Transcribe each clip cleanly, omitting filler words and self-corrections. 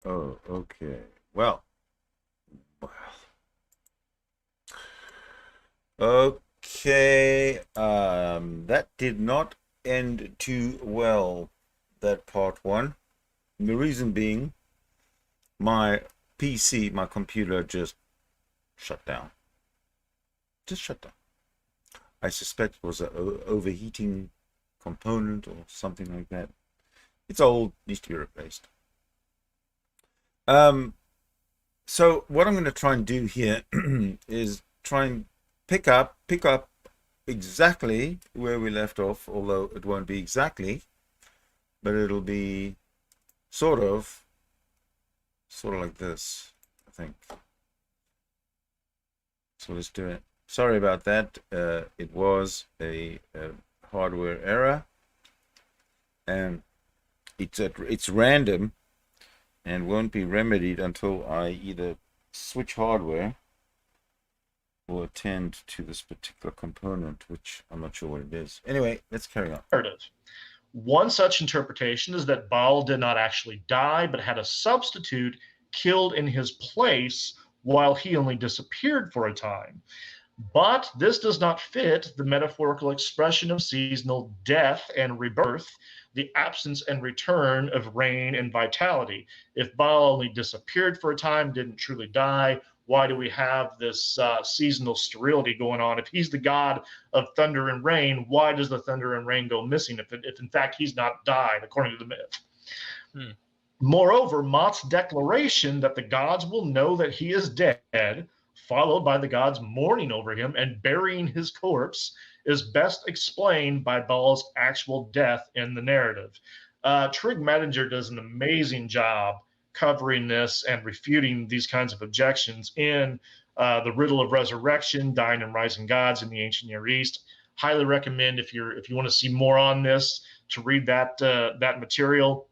Oh, okay. Well, okay. That did not end too well, that part one. The reason being, my PC, my computer just shut down. Just shut down. I suspect it was an overheating component or something like that. It's old, needs to be replaced. So what I'm going to try and do here is try and pick up exactly where we left off, although it won't be exactly, but it'll be sort of like this, I think. So let's do it. Sorry about that. It was a hardware error, and it's random and won't be remedied until I either switch hardware or attend to this particular component, which I'm not sure what it is. Anyway, let's carry on. One such interpretation is that Baal did not actually die, but had a substitute killed in his place while he only disappeared for a time. But this does not fit the metaphorical expression of seasonal death and rebirth, the absence and return of reign and vitality. If Baal only disappeared for a time, didn't truly die, why do we have this seasonal sterility going on? If he's the god of thunder and rain, why does the thunder and rain go missing if in fact he's not died, according to the myth? Moreover, Mot's declaration that the gods will know that he is dead, followed by the gods mourning over him and burying his corpse, is best explained by Baal's actual death in the narrative. Trig Mettinger does an amazing job covering this and refuting these kinds of objections in The Riddle of Resurrection, Dying and Rising Gods in the Ancient Near East. Highly recommend, if you want to see more on this, to read that material.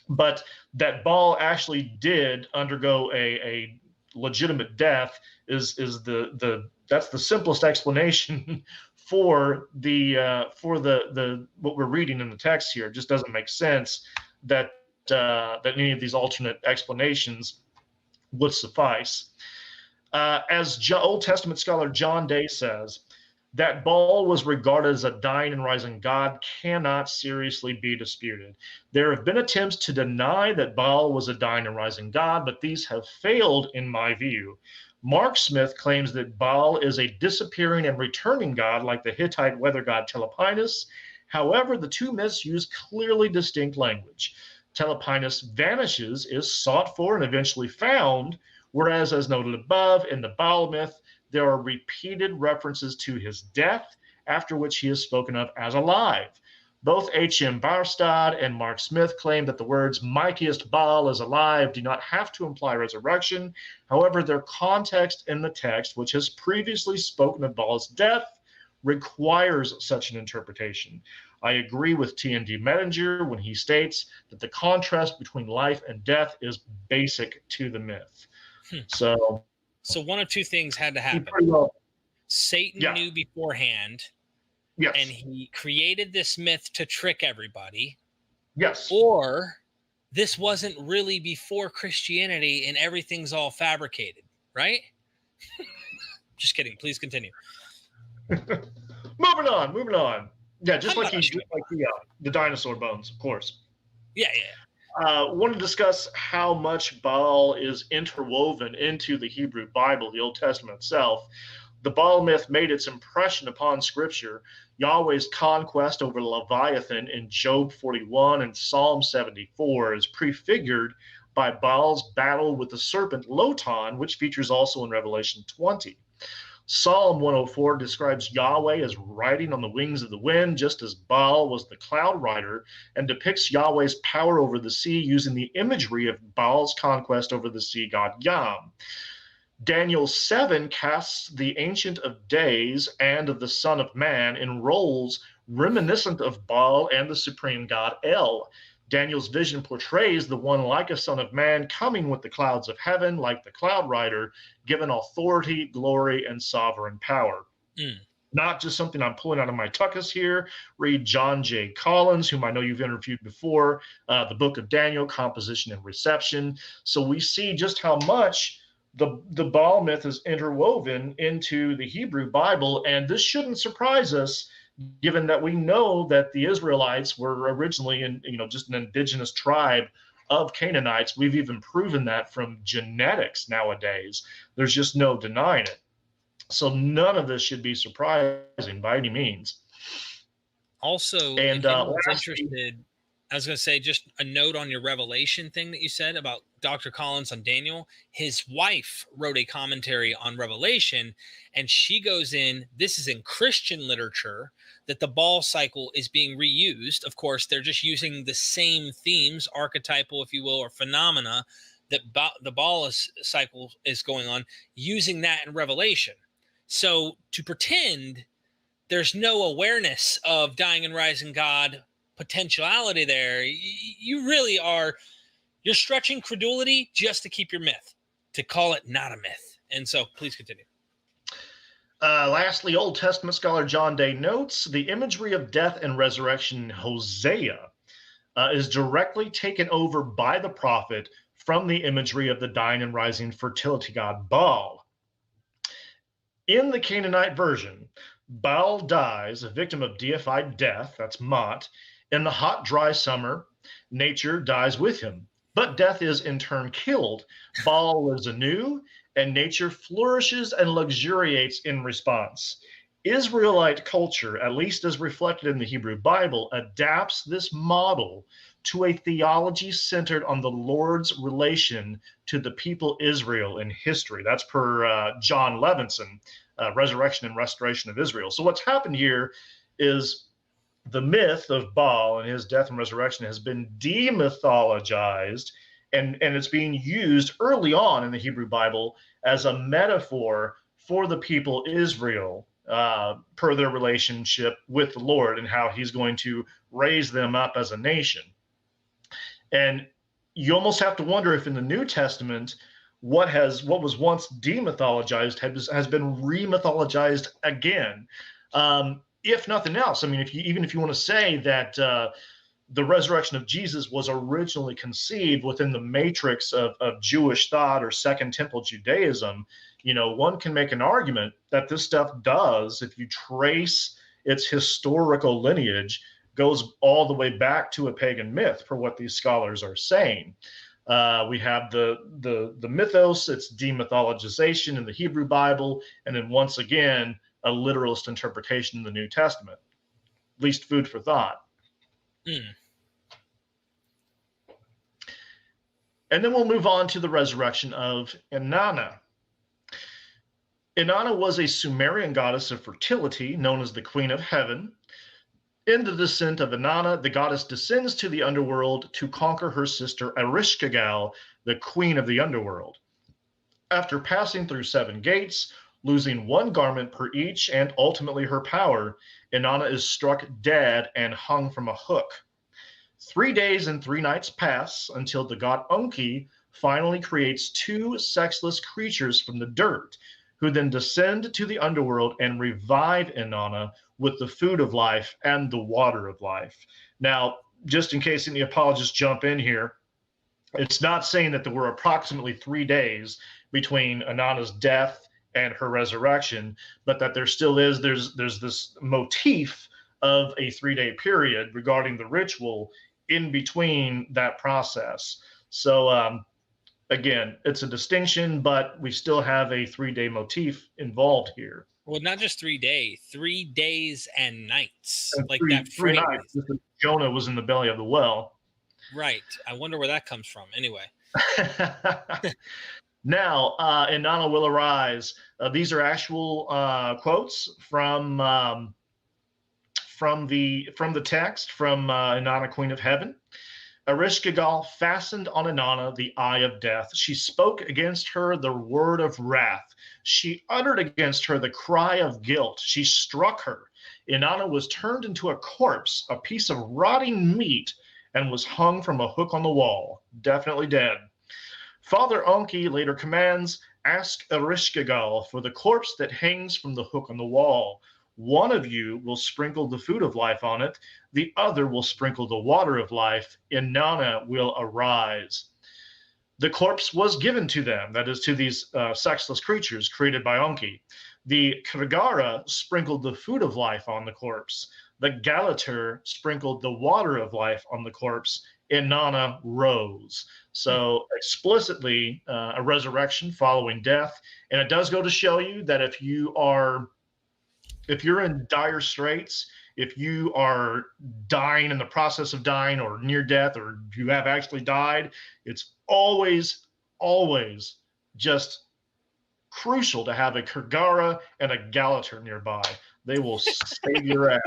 But that Baal actually did undergo a legitimate death is that's the simplest explanation for what we're reading in the text here. It just doesn't make sense that any of these alternate explanations would suffice. As Old Testament scholar John Day says, that Baal was regarded as a dying and rising god cannot seriously be disputed. There have been attempts to deny that Baal was a dying and rising god, but these have failed in my view. Mark Smith claims that Baal is a disappearing and returning god like the Hittite weather god Telepenus. However, the two myths use clearly distinct language. Telepenus vanishes, is sought for, and eventually found, whereas, as noted above, in the Baal myth, there are repeated references to his death, after which he is spoken of as alive. Both H.M. Barstad and Mark Smith claim that the words mightiest Baal is alive do not have to imply resurrection. However, their context in the text, which has previously spoken of Baal's death, requires such an interpretation. I agree with T.N.D. Mettinger when he states that the contrast between life and death is basic to the myth. So one of two things had to happen. Satan knew beforehand, and he created this myth to trick everybody. Yes. Or this wasn't really before Christianity and everything's all fabricated, right? Just kidding. Please continue. Moving on. Yeah, just like the dinosaur bones, of course. Yeah. Want to discuss how much Baal is interwoven into the Hebrew Bible, the Old Testament itself. The Baal myth made its impression upon Scripture. Yahweh's conquest over Leviathan in Job 41 and Psalm 74 is prefigured by Baal's battle with the serpent Lotan, which features also in Revelation 20. Psalm 104 describes Yahweh as riding on the wings of the wind, just as Baal was the cloud rider, and depicts Yahweh's power over the sea using the imagery of Baal's conquest over the sea god Yam. Daniel 7 casts the Ancient of Days and of the Son of Man in roles reminiscent of Baal and the supreme god El. Daniel's vision portrays the one like a son of man coming with the clouds of heaven, like the cloud rider, given authority, glory, and sovereign power. not just something I'm pulling out of my tuckus here. Read John J. Collins, whom I know you've interviewed before, the Book of Daniel, Composition and Reception. So we see just how much the Baal myth is interwoven into the Hebrew Bible, and this shouldn't surprise us, given that we know that the Israelites were originally just an indigenous tribe of Canaanites. We've even proven that from genetics nowadays. There's just no denying it. So none of this should be surprising by any means. Also, and interested, I was going to say, just a note on your Revelation thing that you said about Dr. Collins on Daniel. His wife wrote a commentary on Revelation, and she goes in, this is in Christian literature, that the Baal cycle is being reused. Of course, they're just using the same themes, archetypal, if you will, or phenomena that the Baal cycle is going on, using that in Revelation. So to pretend there's no awareness of dying and rising God potentiality there, you really are, you're stretching credulity just to keep your myth, to call it not a myth. And so please continue. Lastly, Old Testament scholar John Day notes the imagery of death and resurrection in Hosea is directly taken over by the prophet from the imagery of the dying and rising fertility god Baal. In the Canaanite version, Baal dies, a victim of deified death, that's Mot. In the hot, dry summer, nature dies with him, but death is in turn killed. Baal lives anew, and nature flourishes and luxuriates in response. Israelite culture, at least as reflected in the Hebrew Bible, adapts this model to a theology centered on the Lord's relation to the people Israel in history. That's per John Levinson, Resurrection and Restoration of Israel. So what's happened here is the myth of Baal and his death and resurrection has been demythologized, and it's being used early on in the Hebrew Bible as a metaphor for the people Israel, per their relationship with the Lord and how he's going to raise them up as a nation. And you almost have to wonder if in the New Testament, what was once demythologized has been remythologized again. If nothing else, I mean, even if you want to say that the resurrection of Jesus was originally conceived within the matrix of Jewish thought or Second Temple Judaism, one can make an argument that this stuff does, if you trace its historical lineage, goes all the way back to a pagan myth, for what these scholars are saying. We have the mythos, its demythologization in the Hebrew Bible, and then once again, a literalist interpretation in the New Testament. At least food for thought. And then we'll move on to the resurrection of Inanna. Inanna was a Sumerian goddess of fertility, known as the Queen of Heaven. In the descent of Inanna, the goddess descends to the underworld to conquer her sister Ereshkigal, the queen of the underworld. After passing through 7 gates, losing 1 garment per each, and ultimately her power, Inanna is struck dead and hung from a hook. 3 days and 3 nights pass until the god Enki finally creates 2 sexless creatures from the dirt, who then descend to the underworld and revive Inanna with the food of life and the water of life. Now, just in case any apologists jump in here, it's not saying that there were approximately 3 days between Inanna's death and her resurrection, but that there still is, there's this motif of a 3-day period regarding the ritual in between that process. So again, it's a distinction, but we still have a 3-day motif involved here. Well, not just 3 days, 3 days and nights. And like three, that three phrase. nights. Jonah was in the belly of the well. Right. I wonder where that comes from. Anyway. Now, Inanna will arise. These are actual quotes from the text from Inanna, Queen of Heaven. Ereshkigal fastened on Inanna the eye of death. She spoke against her the word of wrath. She uttered against her the cry of guilt. She struck her. Inanna was turned into a corpse, a piece of rotting meat, and was hung from a hook on the wall, definitely dead. Father Enki later commands, ask Ereshkigal for the corpse that hangs from the hook on the wall. One of you will sprinkle the food of life on it. The other will sprinkle the water of life. INANNA will arise. The corpse was given to them, that is, to these sexless creatures created by Enki. The Krigara sprinkled the food of life on the corpse. The Galater sprinkled the water of life on the corpse. INANNA rose. So explicitly a resurrection following death. And it does go to show you that if you're in dire straits, if you are dying in the process of dying or near death, or you have actually died, it's always, always just crucial to have a Krigara and a Galater nearby. They will save your ass.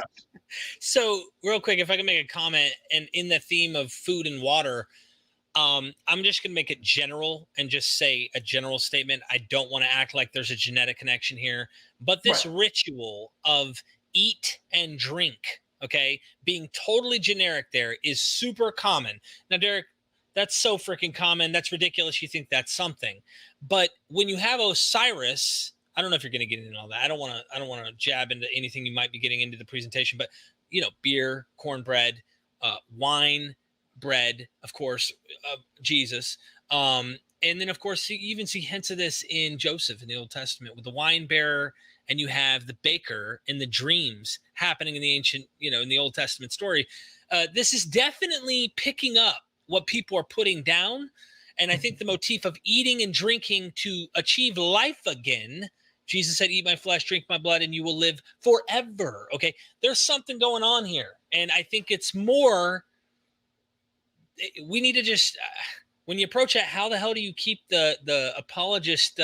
So real quick, if I can make a comment, and in the theme of food and water, I'm just going to make it general and just say a general statement. I don't want to act like there's a genetic connection here, but this ritual of eat and drink, okay, being totally generic there is super common. Now, Derek, that's so freaking common. That's ridiculous. You think that's something. But when you have Osiris, I don't know if you're going to get into all that. I don't want to jab into anything you might be getting into the presentation, but you know, beer, cornbread, wine, bread, of course, Jesus. And then, of course, you even see hints of this in Joseph in the Old Testament with the wine bearer, and you have the baker in the dreams happening in the ancient, in the Old Testament story. This is definitely picking up what people are putting down. And I think the motif of eating and drinking to achieve life again, Jesus said, eat my flesh, drink my blood, and you will live forever. Okay. There's something going on here. And I think it's more, we need to just, when you approach it, how the hell do you keep the apologist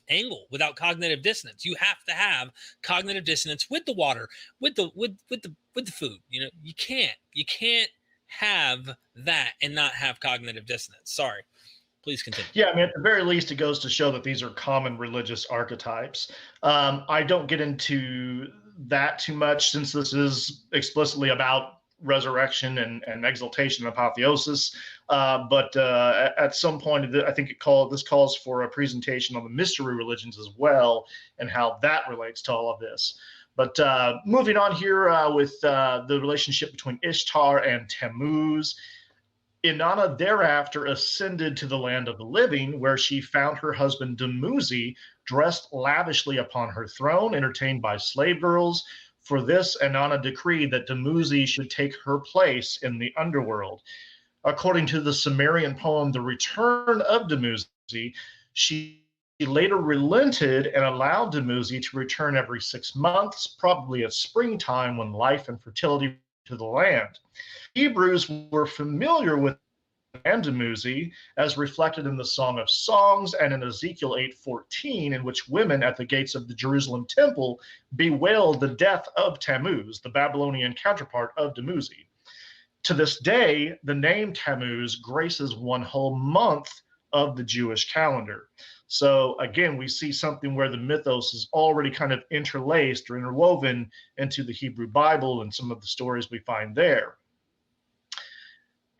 angle without cognitive dissonance? You have to have cognitive dissonance with the water, with the food. You can't have that and not have cognitive dissonance. Sorry. Please continue. Yeah, I mean, at the very least, it goes to show that these are common religious archetypes. I don't get into that too much, since this is explicitly about resurrection and exaltation and apotheosis. But at some point, I think this calls for a presentation on the mystery religions as well, and how that relates to all of this. But moving on here with the relationship between Ishtar and Tammuz, Inanna thereafter ascended to the land of the living, where she found her husband Dumuzi dressed lavishly upon her throne, entertained by slave girls. For this, Inanna decreed that Dumuzi should take her place in the underworld. According to the Sumerian poem, The Return of Dumuzi, she later relented and allowed Dumuzi to return every 6 months, probably at springtime, when life and fertility to the land. Hebrews were familiar with Dumuzi, as reflected in the Song of Songs and in Ezekiel 8:14, in which women at the gates of the Jerusalem temple bewailed the death of Tammuz, the Babylonian counterpart of Dumuzi. To this day, the name Tammuz graces one whole month of the Jewish calendar. So again, we see something where the mythos is already kind of interlaced or interwoven into the Hebrew Bible and some of the stories we find there.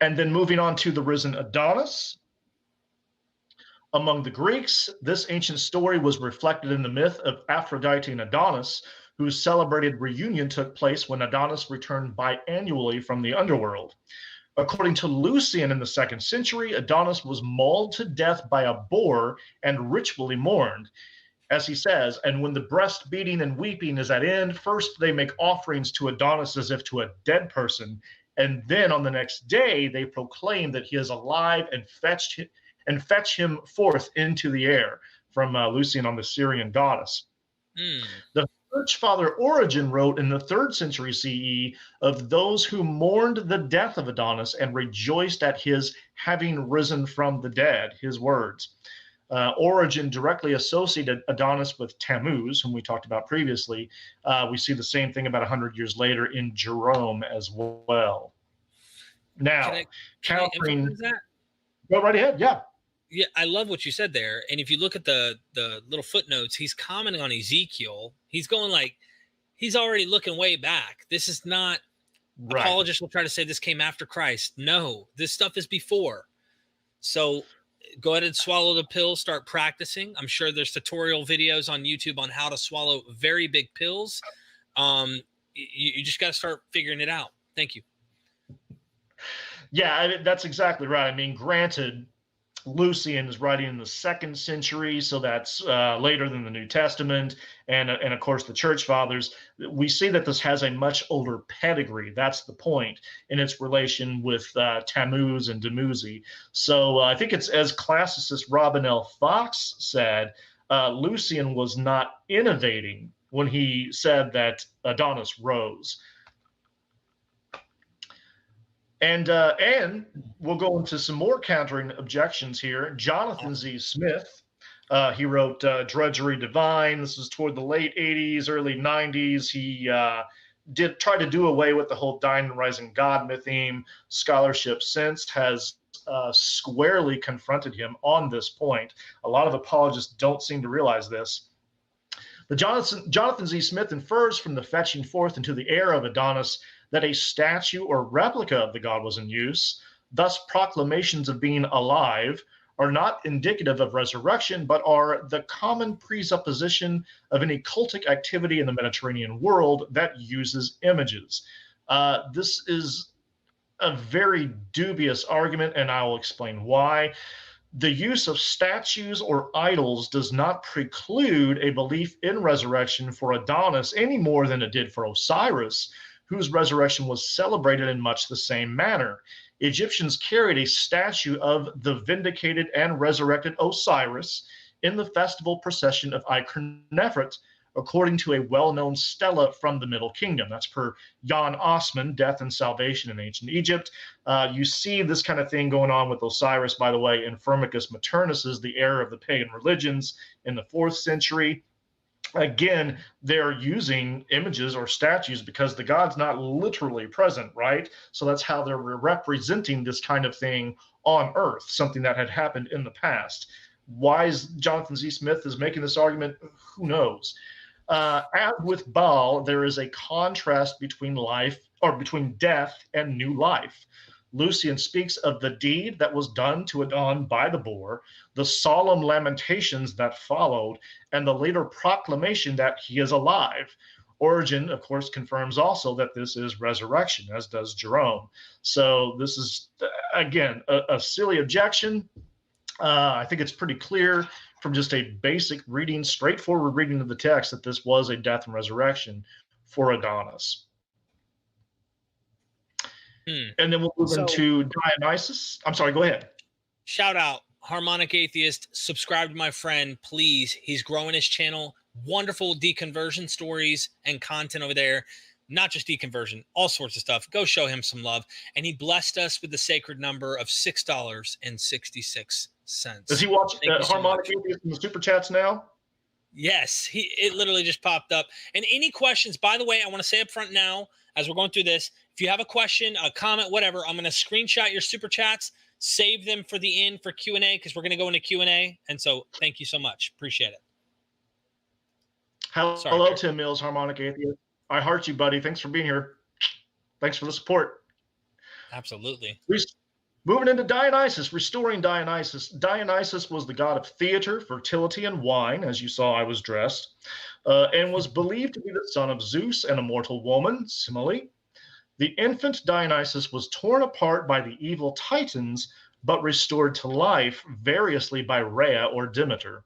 And then moving on to the risen Adonis. Among the Greeks, this ancient story was reflected in the myth of Aphrodite and Adonis, whose celebrated reunion took place when Adonis returned biannually from the underworld. According to Lucian in the 2nd century, Adonis was mauled to death by a boar and ritually mourned. As he says, and when the breast beating and weeping is at end, first they make offerings to Adonis as if to a dead person, and then on the next day they proclaim that he is alive and fetch him forth into the air, from Lucian on the Syrian goddess. The Church Father Origen wrote in the 3rd century CE of those who mourned the death of Adonis and rejoiced at his having risen from the dead, his words. Origen directly associated Adonis with Tammuz, whom we talked about previously. We see the same thing about 100 years later in Jerome as well. Now, countering that? Go right ahead, yeah. Yeah, I love what you said there. And if you look at the little footnotes, he's commenting on Ezekiel. He's going like, he's already looking way back. This is not, apologists will try to say this came after Christ. No, this stuff is before. So go ahead and swallow the pill, start practicing. I'm sure there's tutorial videos on YouTube on how to swallow very big pills. You just got to start figuring it out. Thank you. Yeah, that's exactly right. I mean, granted, Lucian is writing in the 2nd century, so that's later than the New Testament, and of course the Church Fathers. We see that this has a much older pedigree. That's the point in its relation with Tammuz and Dumuzi. So I think it's, as classicist Robin L. Fox said, Lucian was not innovating when he said that Adonis rose. And we'll go into some more countering objections here. Jonathan Z. Smith, he wrote Drudgery Divine. This is toward the late 80s, early 90s. He did try to do away with the whole dying and rising God mytheme. Scholarship since has squarely confronted him on this point. A lot of apologists don't seem to realize this. But Jonathan Z. Smith infers from the fetching forth into the air of Adonis that a statue or replica of the god was in use. Thus, proclamations of being alive are not indicative of resurrection, but are the common presupposition of any cultic activity in the Mediterranean world that uses images. This is a very dubious argument, and I will explain why. The use of statues or idols does not preclude a belief in resurrection for Adonis any more than it did for Osiris, whose resurrection was celebrated in much the same manner. Egyptians carried a statue of the vindicated and resurrected Osiris in the festival procession of Ikernefret, according to a well-known stela from the Middle Kingdom. That's per Jan Osman, Death and Salvation in Ancient Egypt. You see this kind of thing going on with Osiris, by the way, in Firmicus Maternus's The Error of the Pagan Religions in the 4th century. Again, they're using images or statues because the god's not literally present, right? So that's how they're representing this kind of thing on earth, something that had happened in the past. Why is Jonathan Z. Smith is making this argument? Who knows? As with Baal, there is a contrast between life, or between death and new life. Lucian speaks of the deed that was done to Adon by the boar, the solemn lamentations that followed, and the later proclamation that he is alive. Origen, of course, confirms also that this is resurrection, as does Jerome. So this is, again, a silly objection. I think it's pretty clear from just a basic reading, straightforward reading of the text, that this was a death and resurrection for Adonis. And then we'll move into Dionysus. I'm sorry, go ahead. Shout out, Harmonic Atheist. Subscribe to my friend, please. He's growing his channel. Wonderful deconversion stories and content over there. Not just deconversion, all sorts of stuff. Go show him some love. And he blessed us with the sacred number of $6.66. Does he watch Harmonic Atheist in the super chats now? Yes, it literally just popped up. And any questions, by the way, I want to say up front now, as we're going through this, if you have a question, a comment, whatever, I'm going to screenshot your super chats, save them for the end for Q&A, because we're going to go into Q&A. And so thank you so much. Appreciate it. Hello, Tim Mills, Harmonic Atheist. I heart you, buddy. Thanks for being here. Thanks for the support. Absolutely. Moving into Dionysus, restoring Dionysus. Dionysus was the god of theater, fertility, and wine, as you saw I was dressed, and was believed to be the son of Zeus and a mortal woman, Semele. The infant Dionysus was torn apart by the evil Titans, but restored to life variously by Rhea or Demeter.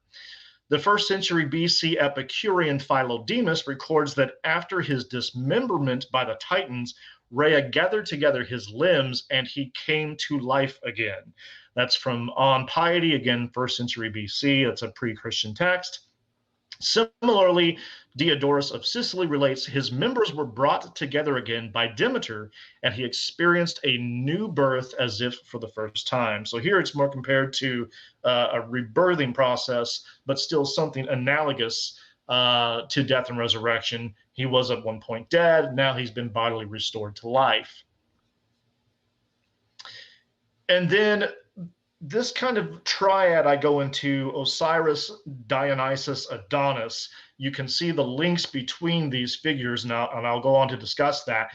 The 1st century BC Epicurean Philodemus records that after his dismemberment by the Titans, Rhea gathered together his limbs and he came to life again. That's from On Piety, again, 1st century BC. That's a pre-Christian text. Similarly, Diodorus of Sicily relates his members were brought together again by Demeter, and he experienced a new birth as if for the first time. So here it's more compared to a rebirthing process, but still something analogous to death and resurrection. He was at one point dead. Now he's been bodily restored to life. And then this kind of triad I go into, Osiris, Dionysus, Adonis. You can see the links between these figures now, and I'll go on to discuss that.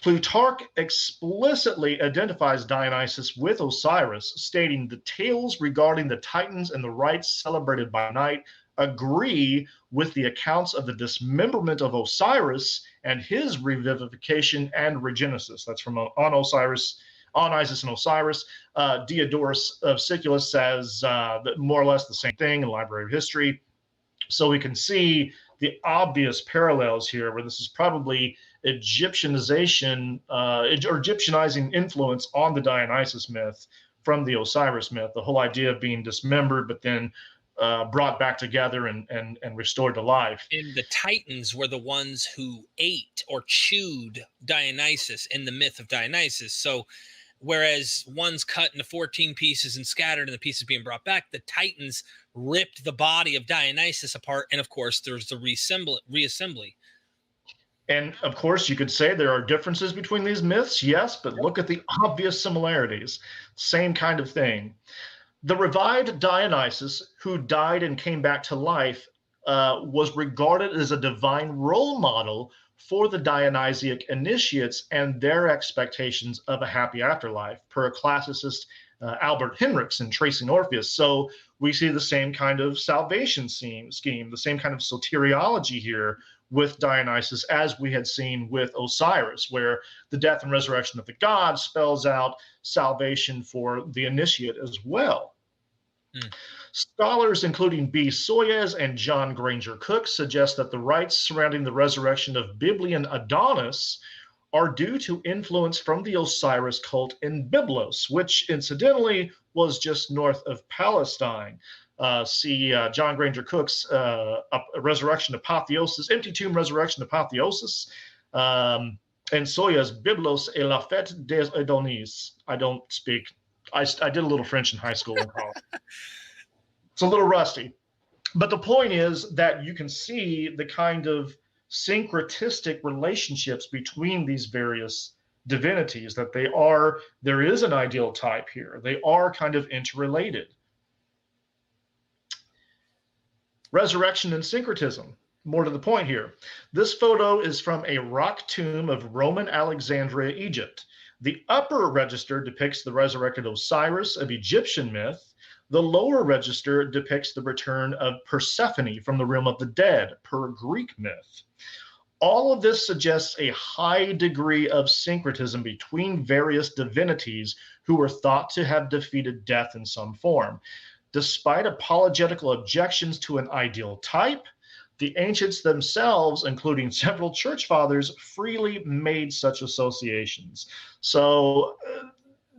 Plutarch explicitly identifies Dionysus with Osiris, stating the tales regarding the Titans and the rites celebrated by night agree with the accounts of the dismemberment of Osiris and his revivification and regenesis. That's from on Isis and Osiris. Diodorus of Siculus says that more or less the same thing in Library of History. So we can see the obvious parallels here, where this is probably Egyptianization or Egyptianizing influence on the Dionysus myth from the Osiris myth, the whole idea of being dismembered but then brought back together and restored to life. And the Titans were the ones who ate or chewed Dionysus in the myth of Dionysus. So whereas one's cut into 14 pieces and scattered and the pieces being brought back, the Titans ripped the body of Dionysus apart. And of course, there's the reassembly. And of course, you could say there are differences between these myths, yes, but look at the obvious similarities. Same kind of thing. The revived Dionysus, who died and came back to life, was regarded as a divine role model for the Dionysiac initiates and their expectations of a happy afterlife, per classicist Albert Henriks in Tracing Orpheus. So we see the same kind of salvation scheme, the same kind of soteriology here with Dionysus as we had seen with Osiris, where the death and resurrection of the gods spells out salvation for the initiate as well. Scholars including B. Soyez and John Granger Cook suggest that the rites surrounding the resurrection of Biblian Adonis are due to influence from the Osiris cult in Byblos, which incidentally was just north of Palestine. See John Granger Cook's Resurrection Apotheosis, Empty Tomb Resurrection Apotheosis, and Soyez Byblos et la fête des Adonis. I don't speak. I did a little French in high school and college. It's a little rusty. But the point is that you can see the kind of syncretistic relationships between these various divinities, that there is an ideal type here. They are kind of interrelated. Resurrection and syncretism. More to the point here. This photo is from a rock tomb of Roman Alexandria, Egypt. The upper register depicts the resurrected Osiris of Egyptian myth. The lower register depicts the return of Persephone from the realm of the dead, per Greek myth. All of this suggests a high degree of syncretism between various divinities who were thought to have defeated death in some form. Despite apologetical objections to an ideal type, the ancients themselves, including several church fathers, freely made such associations. So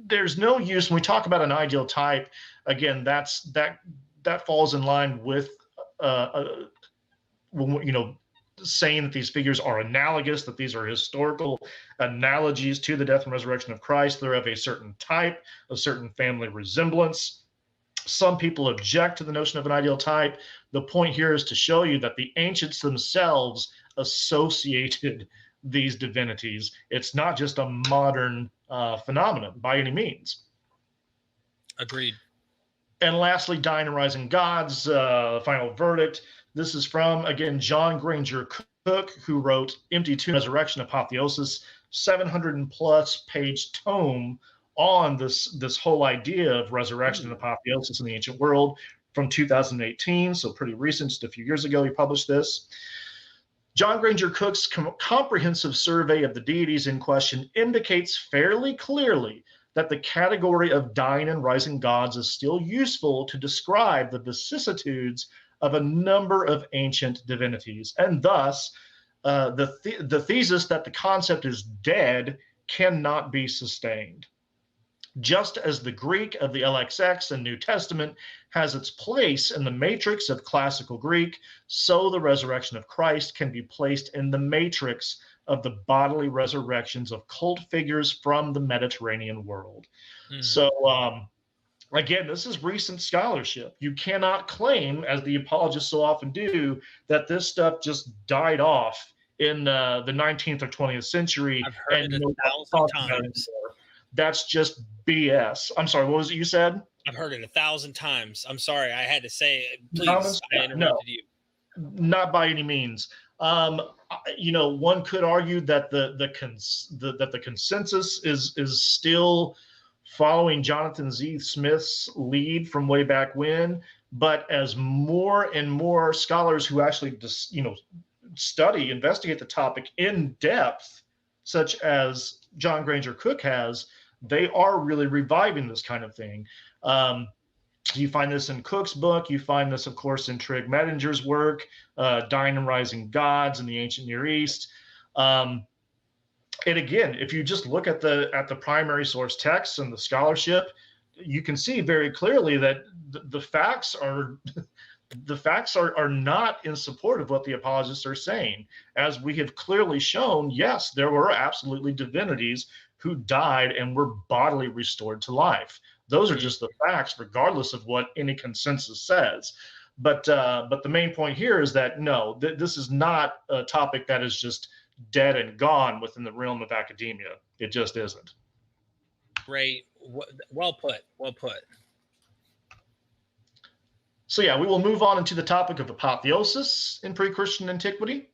there's no use when we talk about an ideal type. Again, that falls in line with saying that these figures are analogous, that these are historical analogies to the death and resurrection of Christ. They're of a certain type, a certain family resemblance. Some people object to the notion of an ideal type. The point here is to show you that the ancients themselves associated these divinities. It's not just a modern phenomenon by any means. Agreed. And lastly, Dying and Rising Gods, Final Verdict. This is from, again, John Granger Cook, who wrote Empty Tomb Resurrection Apotheosis, 700+ page tome on this whole idea of resurrection and apotheosis in the ancient world from 2018, so pretty recent, just a few years ago he published this. John Granger Cook's comprehensive survey of the deities in question indicates fairly clearly that the category of dying and rising gods is still useful to describe the vicissitudes of a number of ancient divinities, and thus the thesis that the concept is dead cannot be sustained. Just as the Greek of the LXX and New Testament has its place in the matrix of classical Greek, so the resurrection of Christ can be placed in the matrix of the bodily resurrections of cult figures from the Mediterranean world. So again, this is recent scholarship. You cannot claim, as the apologists so often do, that this stuff just died off in the 19th or 20th century. I've heard it 1,000 times. That's just BS. I'm sorry, what was it you said? I've heard it 1,000 times. I'm sorry, I had to say it. Please, I interrupted you. Not by any means. One could argue that the consensus is still following Jonathan Z. Smith's lead from way back when. But as more and more scholars who actually investigate the topic in depth, such as John Granger Cook has, they are really reviving this kind of thing. You find this in Cook's book. You find this, of course, in Trigg Mettinger's work, Dying and Rising Gods in the Ancient Near East. And again, if you just look at the primary source texts and the scholarship, you can see very clearly that the facts are not in support of what the apologists are saying. As we have clearly shown, yes, there were absolutely divinities who died and were bodily restored to life. Those are just the facts, regardless of what any consensus says. But the main point here is that no, this is not a topic that is just dead and gone within the realm of academia. It just isn't. Great. Well put. Well put. So yeah, we will move on into the topic of apotheosis in pre-Christian antiquity.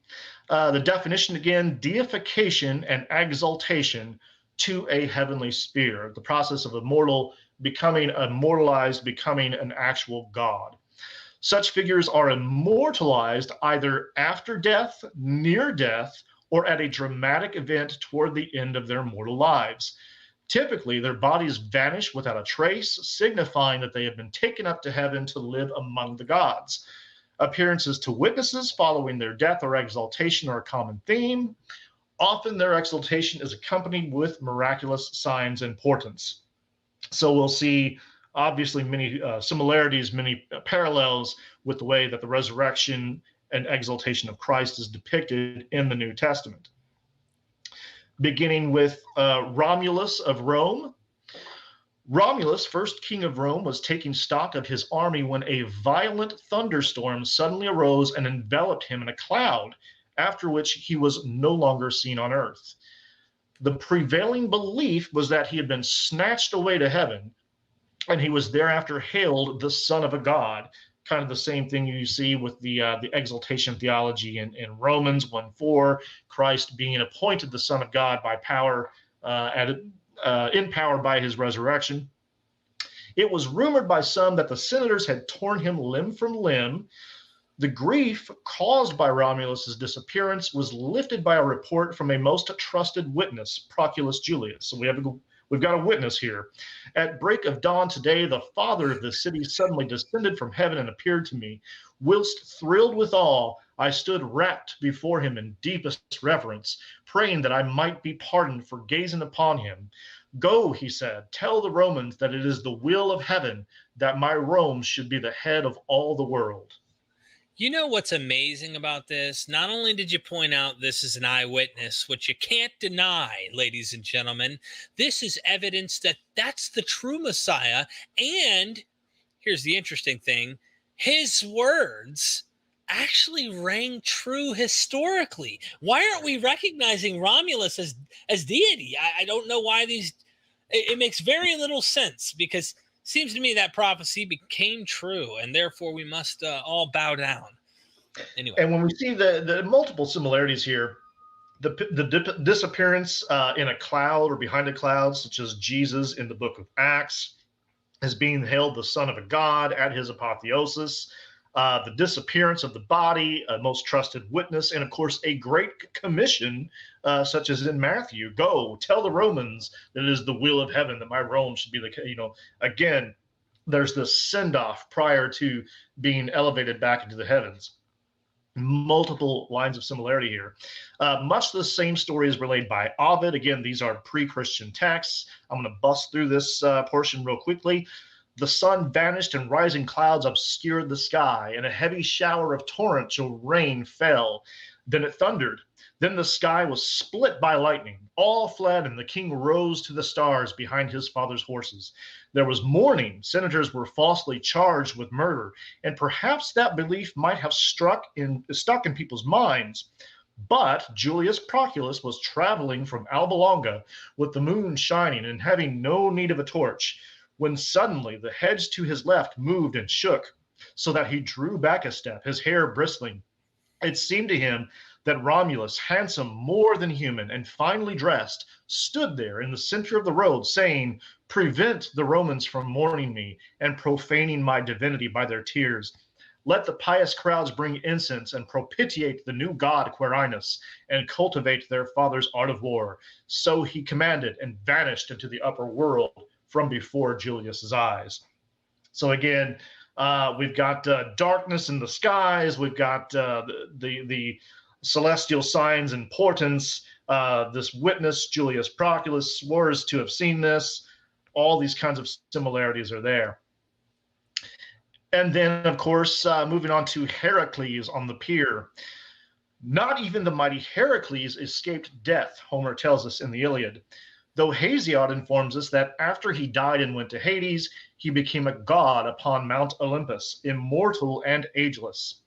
The definition again: deification and exaltation to a heavenly sphere, the process of a mortal becoming immortalized, becoming an actual god. Such figures are immortalized either after death, near death, or at a dramatic event toward the end of their mortal lives. Typically, their bodies vanish without a trace, signifying that they have been taken up to heaven to live among the gods. Appearances to witnesses following their death or exaltation are a common theme. Often their exaltation is accompanied with miraculous signs and portents. So we'll see obviously many similarities, many parallels with the way that the resurrection and exaltation of Christ is depicted in the New Testament. Beginning with Romulus of Rome. Romulus, first king of Rome, was taking stock of his army when a violent thunderstorm suddenly arose and enveloped him in a cloud, after which he was no longer seen on earth. The prevailing belief was that he had been snatched away to heaven, and he was thereafter hailed the son of a god, kind of the same thing you see with the exaltation theology in Romans 1:4, Christ being appointed the Son of God by power, in power by his resurrection. It was rumored by some that the senators had torn him limb from limb. The grief caused by Romulus's disappearance was lifted by a report from a most trusted witness, Proculus Julius. So we've got a witness here. At break of dawn today, the father of the city suddenly descended from heaven and appeared to me. Whilst thrilled with awe, I stood rapt before him in deepest reverence, praying that I might be pardoned for gazing upon him. Go, he said, tell the Romans that it is the will of heaven that my Rome should be the head of all the world. You know what's amazing about this? Not only did you point out this is an eyewitness, which you can't deny, ladies and gentlemen, this is evidence that that's the true Messiah. And here's the interesting thing. His words actually rang true historically. Why aren't we recognizing Romulus as deity? I don't know why it makes very little sense, because seems to me that prophecy became true, and therefore we must all bow down. Anyway. And when we see the multiple similarities here, the disappearance in a cloud or behind a cloud, such as Jesus in the book of Acts, as being hailed the son of a god at his apotheosis, the disappearance of the body, a most trusted witness, and of course a great commission, such as in Matthew, go tell the Romans that it is the will of heaven that my Rome should be again, there's this send-off prior to being elevated back into the heavens. Multiple lines of similarity here. Much the same story is relayed by Ovid. Again, these are pre-Christian texts. I'm going to bust through this portion real quickly. The sun vanished and rising clouds obscured the sky, and a heavy shower of torrential rain fell. Then it thundered. Then the sky was split by lightning. All fled, and the king rose to the stars behind his father's horses. There was mourning. Senators were falsely charged with murder, and perhaps that belief might have stuck in people's minds. But Julius Proculus was traveling from Alba Longa with the moon shining and having no need of a torch, when suddenly the hedge to his left moved and shook, so that he drew back a step, his hair bristling. It seemed to him that Romulus, handsome, more than human, and finely dressed, stood there in the center of the road, saying, "Prevent the Romans from mourning me and profaning my divinity by their tears. Let the pious crowds bring incense and propitiate the new god Quirinus and cultivate their father's art of war." So he commanded and vanished into the upper world from before Julius's eyes. So again, we've got darkness in the skies. We've got the celestial signs and portents. This witness, Julius Proculus, swears to have seen this. All these kinds of similarities are there. And then, of course, moving on to Heracles on the pier. Not even the mighty Heracles escaped death, Homer tells us in the Iliad, though Hesiod informs us that after he died and went to Hades, he became a god upon Mount Olympus, immortal and ageless.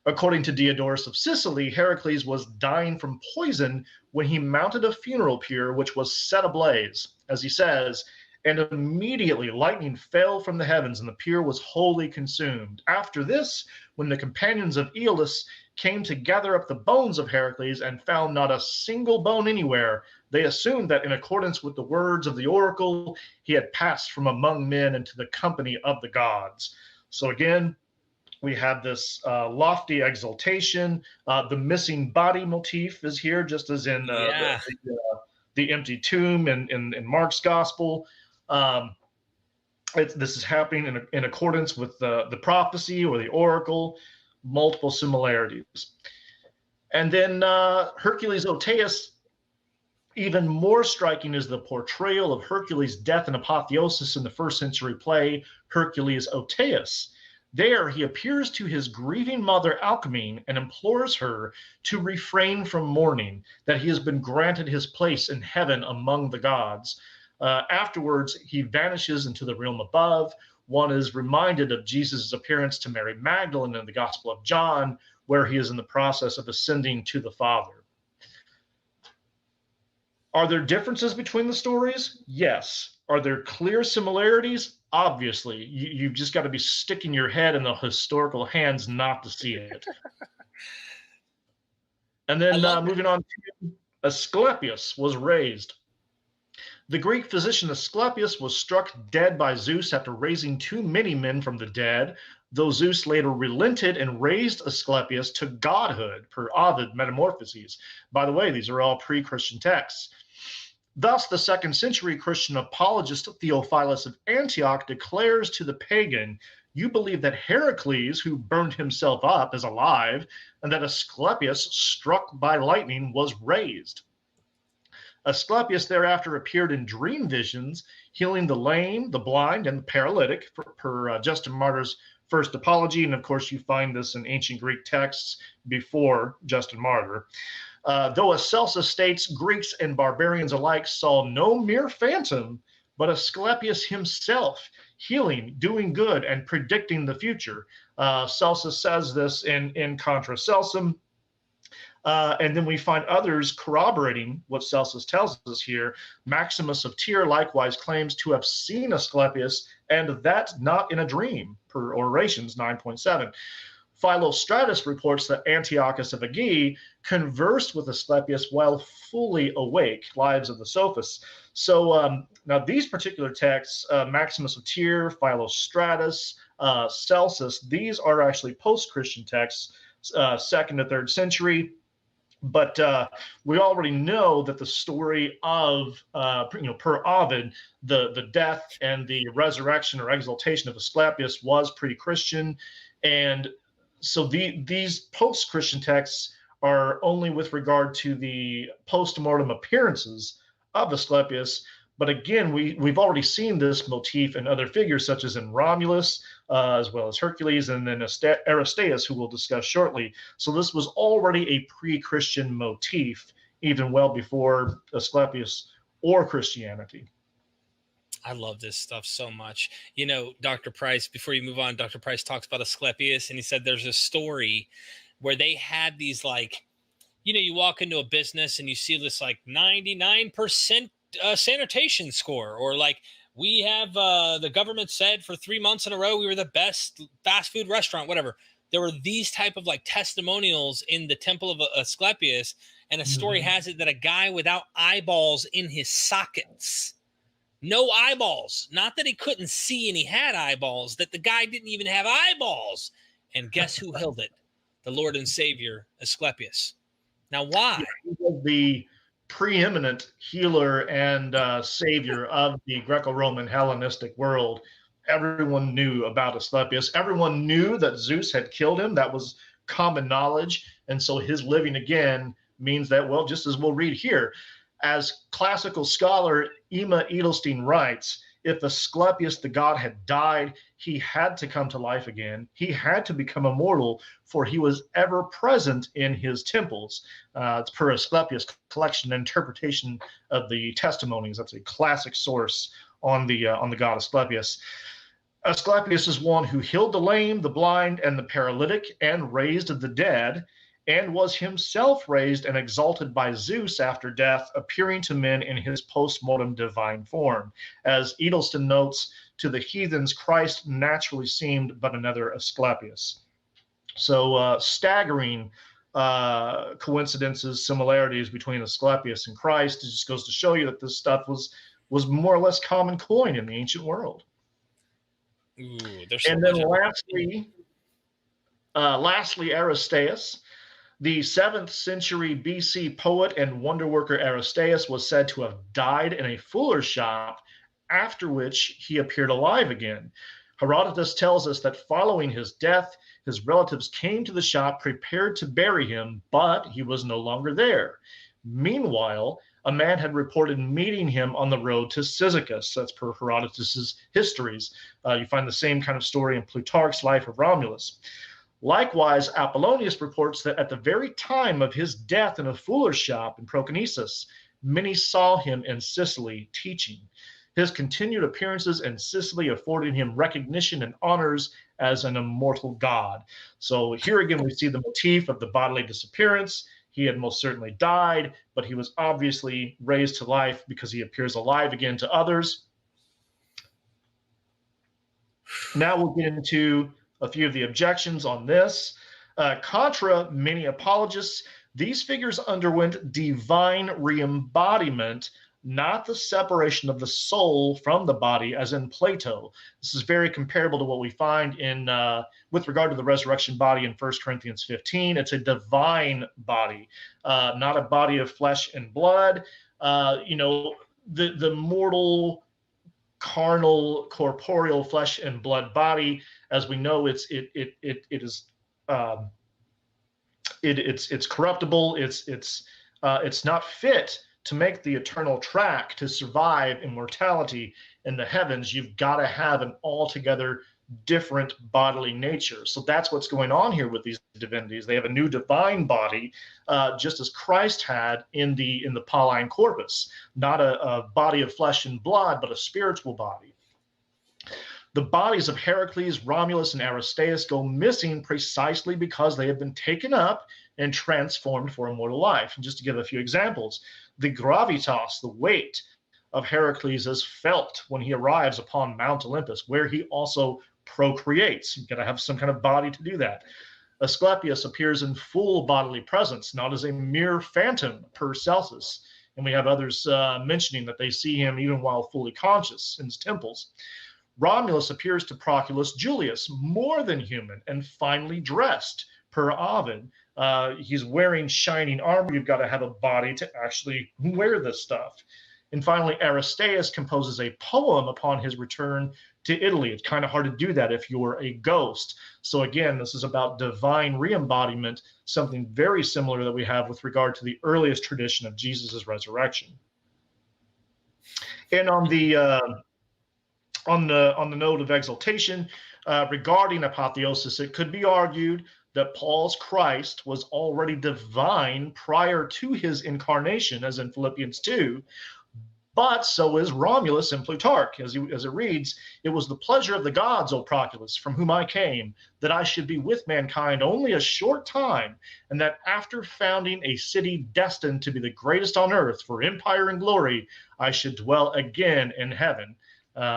According to Diodorus of Sicily, Heracles was dying from poison when he mounted a funeral pyre which was set ablaze, as he says, and immediately lightning fell from the heavens and the pyre was wholly consumed. After this, when the companions of Aeolus came to gather up the bones of Heracles and found not a single bone anywhere, they assumed that in accordance with the words of the oracle, he had passed from among men into the company of the gods. So again, we have this lofty exaltation. The missing body motif is here, just as in the empty tomb in Mark's gospel. This is happening in accordance with the prophecy or the oracle, multiple similarities. And then Hercules OETAEUS, even more striking is the portrayal of Hercules' death and apotheosis in the first century play Hercules OETAEUS. There he appears to his grieving mother Alcmene and implores her to refrain from mourning, that he has been granted his place in heaven among the gods. Afterwards, he vanishes into the realm above. One is reminded of Jesus' appearance to Mary Magdalene in the Gospel of John, where he is in the process of ascending to the Father. Are there differences between the stories? Yes. Are there clear similarities? Obviously. You've just got to be sticking your head in the historical hands not to see it. And then moving on to Asclepius was raised. The Greek physician Asclepius was struck dead by Zeus after raising too many men from the dead, though Zeus later relented and raised Asclepius to godhood, per Ovid Metamorphoses. By the way, these are all pre-Christian texts. Thus, the 2nd century Christian apologist Theophilus of Antioch declares to the pagan, "You believe that Heracles, who burned himself up, is alive, and that Asclepius, struck by lightning, was raised." Asclepius thereafter appeared in dream visions, healing the lame, the blind, and the paralytic, per Justin Martyr's First Apology. And of course, you find this in ancient Greek texts before Justin Martyr. Though as Celsus states, Greeks and barbarians alike saw no mere phantom, but Asclepius himself healing, doing good, and predicting the future. Celsus says this in Contra Celsum. And then we find others corroborating what Celsus tells us here. Maximus of Tyre likewise claims to have seen Asclepius, and that not in a dream, per Orations 9.7. Philostratus reports that Antiochus of Ægea conversed with Asclepius while fully awake, Lives of the Sophists. So now these particular texts, Maximus of Tyre, Philostratus, Celsus, these are actually post-Christian texts, 2nd to 3rd century. But we already know that the story of, per Ovid, the death and the resurrection or exaltation of Asclepius was pre-Christian. And so these post-Christian texts are only with regard to the post-mortem appearances of Asclepius. But again, we've already seen this motif in other figures, such as in Romulus, as well as Hercules, and then Aristeas, who we'll discuss shortly. So this was already a pre-Christian motif, even well before Asclepius or Christianity. I love this stuff so much. You know, Dr. Price, before you move on, Dr. Price talks about Asclepius, and he said there's a story where they had these, like, you know, you walk into a business and you see this like 99% sanitation score, or like, we have the government said for 3 months in a row we were the best fast food restaurant, whatever. there were these type of like testimonials in the temple of Asclepius, and a story has it that a guy without eyeballs in his sockets, no eyeballs, not that he couldn't see and he had eyeballs, that the guy didn't even have eyeballs. And guess who healed it? The Lord and Savior Asclepius. Now, why? He was the preeminent healer and savior of the Greco-Roman Hellenistic world. Everyone knew about Asclepius. Everyone knew that Zeus had killed him. That was common knowledge. And so his living again means that, well, just as we'll read here, as classical scholar Emma Edelstein writes, if Asclepius the god had died, he had to come to life again. He had to become immortal, for he was ever present in his temples. It's per Asclepius' collection and interpretation of the testimonies. That's a classic source on the god Asclepius. Asclepius is one who healed the lame, the blind, and the paralytic, and raised the dead, and was himself raised and exalted by Zeus after death, appearing to men in his post-mortem divine form. As Edelston notes, to the heathens, Christ naturally seemed but another Asclepius. So staggering coincidences, similarities between Asclepius and Christ. It just goes to show you that this stuff was more or less common coin in the ancient world. Ooh, and then lastly, Aristeas. The 7th century BC poet and wonder worker Aristeas was said to have died in a fuller's shop, after which he appeared alive again. Herodotus tells us that following his death, his relatives came to the shop prepared to bury him, but he was no longer there. Meanwhile, a man had reported meeting him on the road to Cyzicus. That's per Herodotus's histories. You find the same kind of story in Plutarch's Life of Romulus. Likewise, Apollonius reports that at the very time of his death in a fuller's shop in Proconnesus, many saw him in Sicily teaching. His continued appearances in Sicily afforded him recognition and honors as an immortal god. So here again, we see the motif of the bodily disappearance. He had most certainly died, but he was obviously raised to life because he appears alive again to others. Now we'll get into a few of the objections on this. Contra many apologists, these figures underwent divine re-embodiment, not the separation of the soul from the body, as in Plato. This is very comparable to what we find in with regard to the resurrection body in 1 Corinthians 15. It's a divine body, not a body of flesh and blood. The mortal, carnal, corporeal flesh and blood body, as we know, it's corruptible. It's not fit to make the eternal track to survive immortality in the heavens. You've got to have an altogether different bodily nature. So that's what's going on here with these divinities. They have a new divine body, just as Christ had in the Pauline corpus, not a body of flesh and blood, but a spiritual body. The bodies of Heracles, Romulus, and Aristeas go missing precisely because they have been taken up and transformed for immortal life. And just to give a few examples, the gravitas, the weight of Heracles, is felt when he arrives upon Mount Olympus, where he also procreates. You've got to have some kind of body to do that. Asclepius appears in full bodily presence, not as a mere phantom per Celsus. And we have others mentioning that they see him even while fully conscious in his temples. Romulus appears to Proculus Julius, more than human and finely dressed, per Ovid. He's wearing shining armor. You've got to have a body to actually wear this stuff. And finally, Aristeas composes a poem upon his return to Italy. It's kind of hard to do that if you're a ghost. So again, this is about divine re-embodiment, something very similar that we have with regard to the earliest tradition of Jesus' resurrection. And on the note of exaltation, regarding apotheosis, it could be argued that Paul's Christ was already divine prior to his incarnation, as in Philippians 2, but so is Romulus in Plutarch. As it reads, "It was the pleasure of the gods, O Proculus, from whom I came, that I should be with mankind only a short time, and that after founding a city destined to be the greatest on earth for empire and glory, I should dwell again in heaven."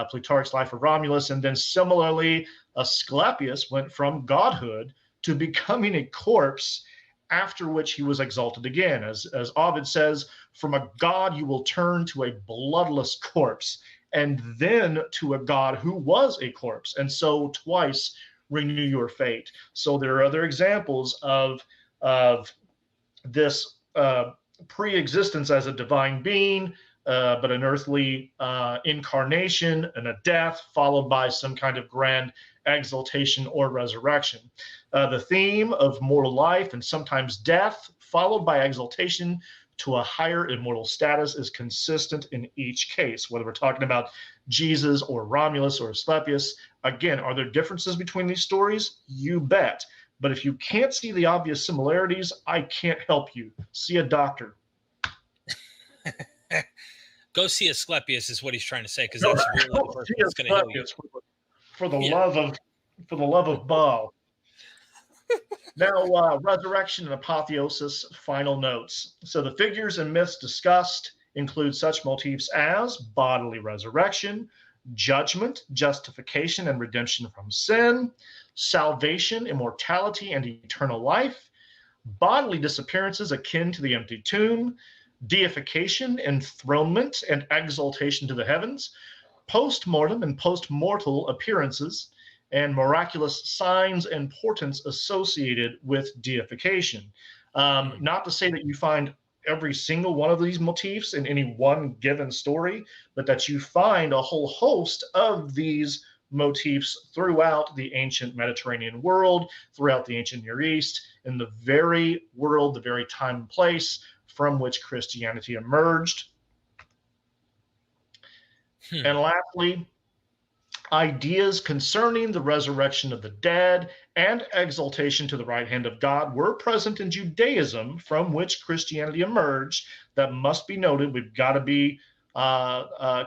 Plutarch's Life of Romulus. And then similarly, Asclepius went from godhood to becoming a corpse, after which he was exalted again. As Ovid says, from a god you will turn to a bloodless corpse, and then to a god who was a corpse, and so twice renew your fate. So there are other examples of this pre-existence as a divine being, but an earthly incarnation and a death followed by some kind of grand exaltation or resurrection. The theme of mortal life and sometimes death followed by exaltation to a higher immortal status is consistent in each case, whether we're talking about Jesus or Romulus or Asclepius. Again, are there differences between these stories? You bet. But if you can't see the obvious similarities, I can't help you. See a doctor. Go see Asclepius is what he's trying to say, because that's really the person that's going to help you. For the love of BAAL. Now, Resurrection and Apotheosis, final notes. So the figures and myths discussed include such motifs as bodily resurrection, judgment, justification, and redemption from sin, salvation, immortality, and eternal life, bodily disappearances akin to the empty tomb, deification, enthronement, and exaltation to the heavens, post-mortem and post-mortal appearances, and miraculous signs and portents associated with deification. Not to say that you find every single one of these motifs in any one given story, but that you find a whole host of these motifs throughout the ancient Mediterranean world, throughout the ancient Near East, in the very world, the very time and place from which Christianity emerged. And lastly, ideas concerning the resurrection of the dead and exaltation to the right hand of God were present in Judaism, from which Christianity emerged. That must be noted. We've got to be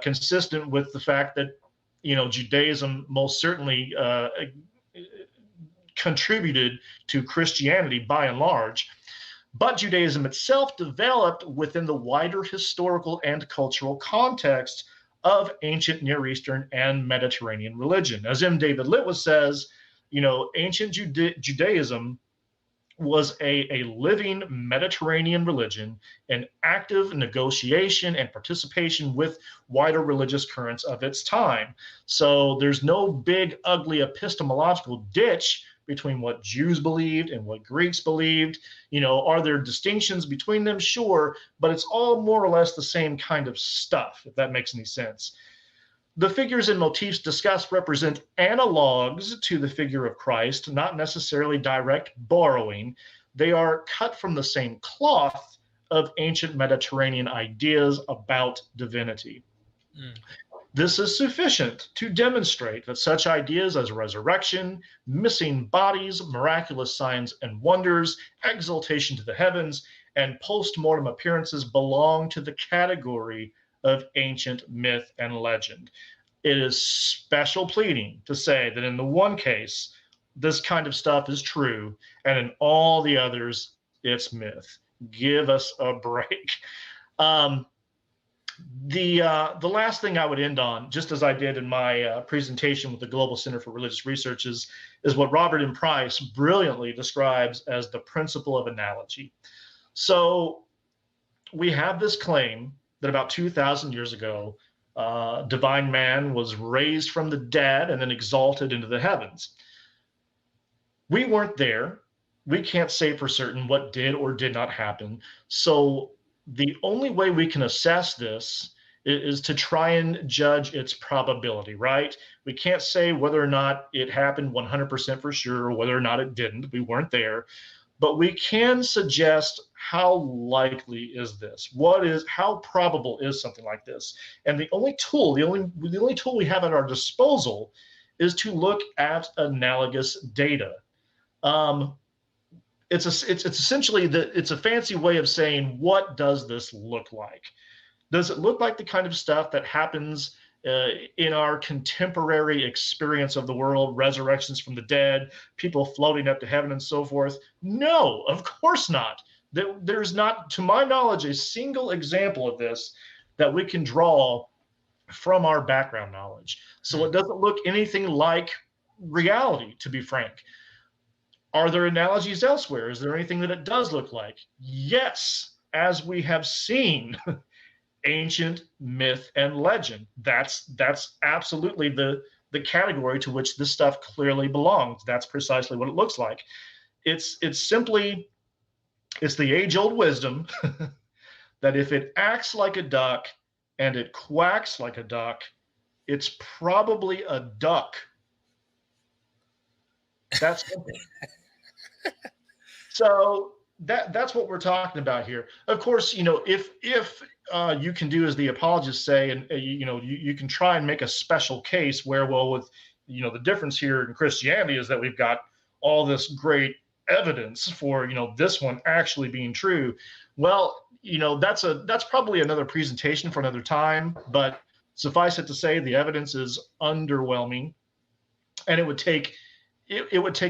consistent with the fact that, Judaism most certainly contributed to Christianity by and large. But Judaism itself developed within the wider historical and cultural context of ancient Near Eastern and Mediterranean religion. As M. David Litwis says, ancient Judaism was a living Mediterranean religion, an active negotiation and participation with wider religious currents of its time. So there's no big, ugly epistemological ditch between what Jews believed and what Greeks believed. Are there distinctions between them? Sure, but it's all more or less the same kind of stuff, if that makes any sense. The figures and motifs discussed represent analogs to the figure of Christ, not necessarily direct borrowing. They are cut from the same cloth of ancient Mediterranean ideas about divinity. This is sufficient to demonstrate that such ideas as resurrection, missing bodies, miraculous signs and wonders, exaltation to the heavens, and post-mortem appearances belong to the category of ancient myth and legend. It is special pleading to say that in the one case, this kind of stuff is true, and in all the others, it's myth. Give us a break. The last thing I would end on, just as I did in my presentation with the Global Center for Religious Research, is what Robert M. Price brilliantly describes as the principle of analogy. So we have this claim that about 2,000 years ago, divine man was raised from the dead and then exalted into the heavens. We weren't there. We can't say for certain what did or did not happen. So the only way we can assess this is to try and judge its probability, right? We can't say whether or not it happened 100% for sure, or whether or not it didn't. We weren't there. But we can suggest how likely is this? How probable is something like this? And the only tool we have at our disposal is to look at analogous data. It's essentially it's a fancy way of saying, what does this look like? Does it look like the kind of stuff that happens in our contemporary experience of the world, resurrections from the dead, people floating up to heaven and so forth? No, of course not. There's not, to my knowledge, a single example of this that we can draw from our background knowledge. So it doesn't look anything like reality, to be frank. Are there analogies elsewhere? Is there anything that it does look like? Yes, as we have seen, ancient myth and legend. That's absolutely the category to which this stuff clearly belongs. That's precisely what it looks like. It's simply, it's the age-old wisdom that if it acts like a duck and it quacks like a duck, it's probably a duck. That's simple. So that's what we're talking about here. Of course, if you can do as the apologists say, and you can try and make a special case where, well, with the difference here in Christianity is that we've got all this great evidence for this one actually being true. Well, that's probably another presentation for another time. But suffice it to say, the evidence is underwhelming, and it would take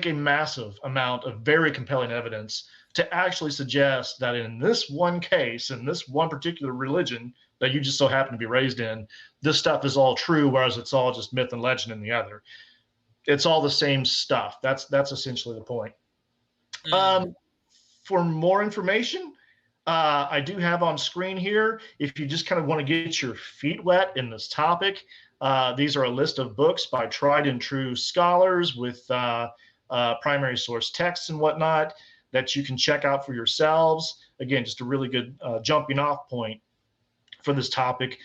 a massive amount of very compelling evidence to actually suggest that in this one case, in this one particular religion that you just so happen to be raised in, this stuff is all true, whereas it's all just myth and legend in the other. It's all the same stuff. That's essentially the point. For more information, I do have on screen here, if you just kind of want to get your feet wet in this topic, these are a list of books by tried and true scholars with primary source texts and whatnot that you can check out for yourselves. Again, just a really good jumping off point for this topic.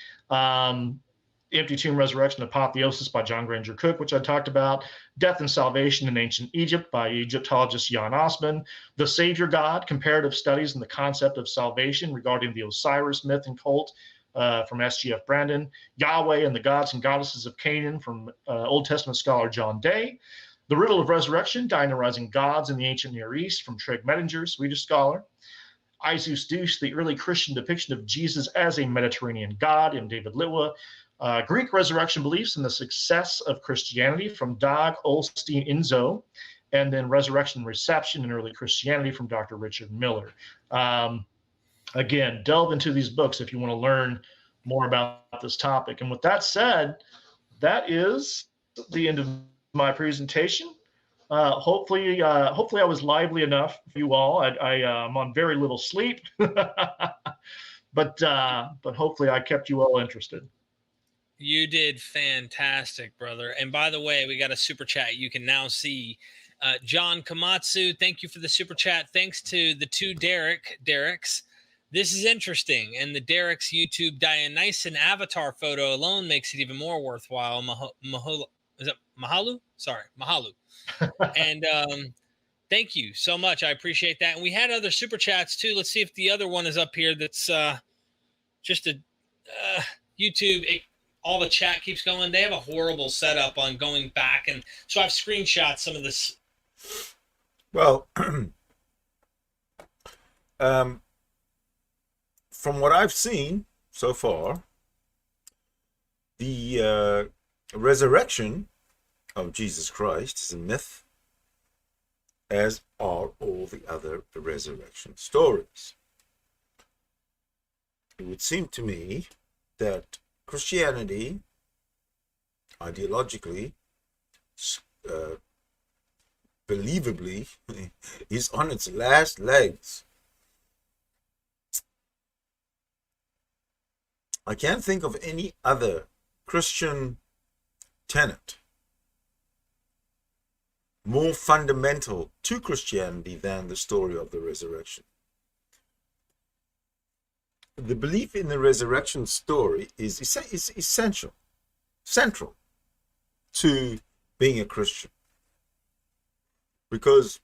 Empty Tomb, Resurrection and Apotheosis by John Granger Cook, which I talked about. Death and Salvation in Ancient Egypt by Egyptologist Jan Osman. The Savior God, Comparative Studies in the Concept of Salvation regarding the Osiris myth and cult from S.G.F. Brandon. Yahweh and the Gods and Goddesses of Canaan from Old Testament scholar John Day. The Riddle of Resurrection, Dionysian Gods in the Ancient Near East from Treg Mettinger, Swedish scholar. Isus Deus, the early Christian depiction of Jesus as a Mediterranean god in David Litwa. Greek resurrection beliefs and the success of Christianity from Dag Olstein Inzo, and then Resurrection and Reception in Early Christianity from Dr. Richard Miller. Again, delve into these books if you want to learn more about this topic. And with that said, that is the end of my presentation. Hopefully I was lively enough for you all. I'm on very little sleep, but hopefully I kept you all interested. You did fantastic, brother. And by the way, we got a super chat you can now see. John Komatsu, thank you for the super chat. Thanks to the two Derrecks. This is interesting. And the Derreck's YouTube Dionysian avatar photo alone makes it even more worthwhile. Is it Mahalu? Sorry, Mahalu. And thank you so much. I appreciate that. And we had other super chats too. Let's see if the other one is up here. That's just a YouTube. All the chat keeps going. They have a horrible setup on going back. And so I've screenshot some of this. Well, from what I've seen so far, the resurrection of Jesus Christ is a myth, as are all the other resurrection stories. It would seem to me that Christianity, ideologically, believably, is on its last legs. I can't think of any other Christian tenet more fundamental to Christianity than the story of the resurrection. The belief in the resurrection story is essential, central to being a Christian. Because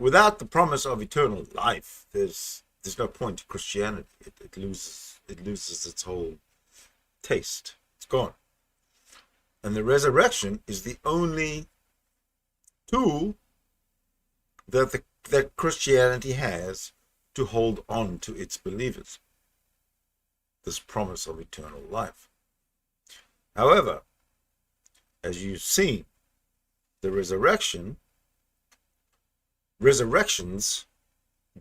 without the promise of eternal life, there's no point to Christianity. It loses its whole taste. It's gone. And the resurrection is the only tool that Christianity has to hold on to its believers. This promise of eternal life. However, as you've seen, the resurrections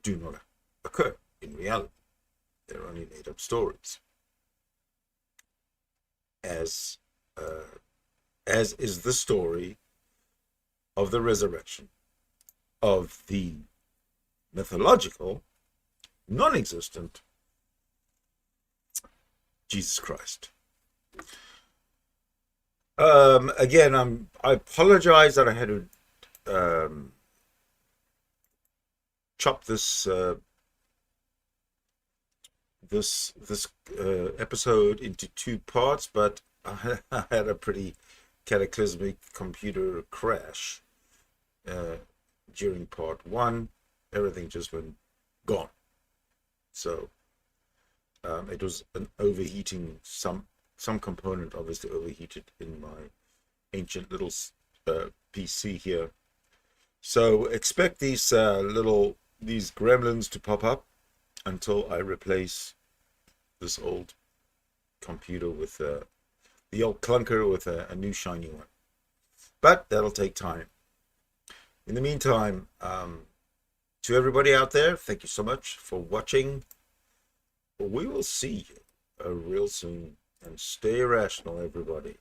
do not occur in reality. They're only made-up stories. As is the story of the resurrection of the mythological, non-existent Jesus Christ. Again, I apologize that I had to chop this episode into 2 parts, but I had a pretty cataclysmic computer crash during part 1. Everything just went gone. So it was an overheating. Some component obviously overheated in my ancient little PC here. So expect these gremlins to pop up until I replace this old computer with the old clunker with a new shiny one. But that'll take time. In the meantime, to everybody out there, thank you so much for watching. We will see you real soon. And stay rational, everybody.